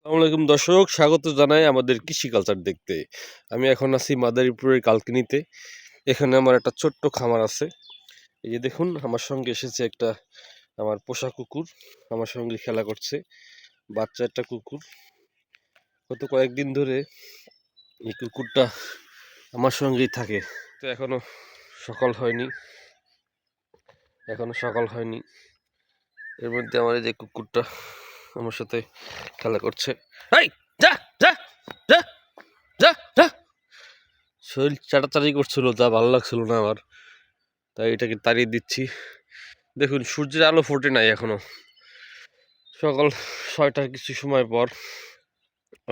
আসসালামু আলাইকুম দর্শক, স্বাগত জানাই আমাদের কৃষি কালচার দেখতে। আমি এখন আছি মাদারীপুরের কালকিনিতে। এখানে আমার একটা ছোট্ট খামার আছে। এই যে দেখুন, আমার সঙ্গে এসেছে একটা আমার পোষা কুকুর, আমার সঙ্গে খেলা করছে। বাচ্চা একটা কুকুর। গত কয়েকদিন ধরে এই কুকুরটা আমার সঙ্গেই থাকে। তো সকাল হয়নি, এখনো সকাল হয়নি। এর মধ্যে আমার এই যে কুকুরটা আমার সাথে খেলা করছে। এই যা যা যা যা যা, শরীর চাটাচাটি করছিল, যা ভালো লাগছিল না আমার, তাই এটাকে তাড়িয়ে দিচ্ছি। দেখুন, সূর্যের আলো ফোটে নাই এখনো। সকাল 6টার কিছু সময় পর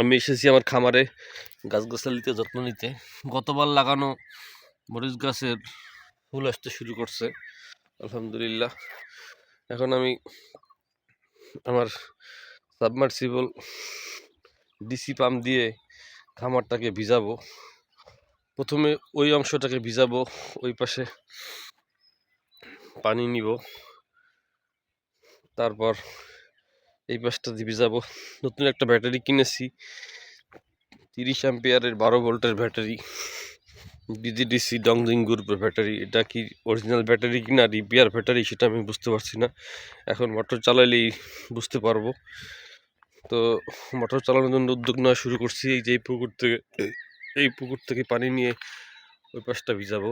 আমি এসেছি আমার খামারে গাছগাছালিতে যত্ন নিতে। গতবার লাগানো মরিচ গাছের ফুল আসতে শুরু করছে, আলহামদুলিল্লাহ। এখন আমি আমার সাবমার্সিবল ডিসি পাম্প দিয়ে খামারটাকে ভিজাবো। প্রথমে ওই অংশটাকে ভিজাবো, ওই পাশে পানি নিব, তারপর এই পাশটা দিয়ে ভিজাবো। নতুন একটা ব্যাটারি কিনেছি, 30 অ্যাম্পিয়ারের 12 ভোল্টের ব্যাটারি, ডিজিডিসি ডংজিং গ্রুপের ব্যাটারি। এটা কি অরিজিনাল ব্যাটারি কিনা রিপেয়ার ব্যাটারি সেটা আমি বুঝতে পারছি না। এখন মোটর চালালেই বুঝতে পারবো। তো মোটর চালানোর জন্য উদ্যোগ নেওয়া শুরু করছি। এই যে এই পুকুর থেকে পানি নিয়ে ওই পাশটা ভিজাবো।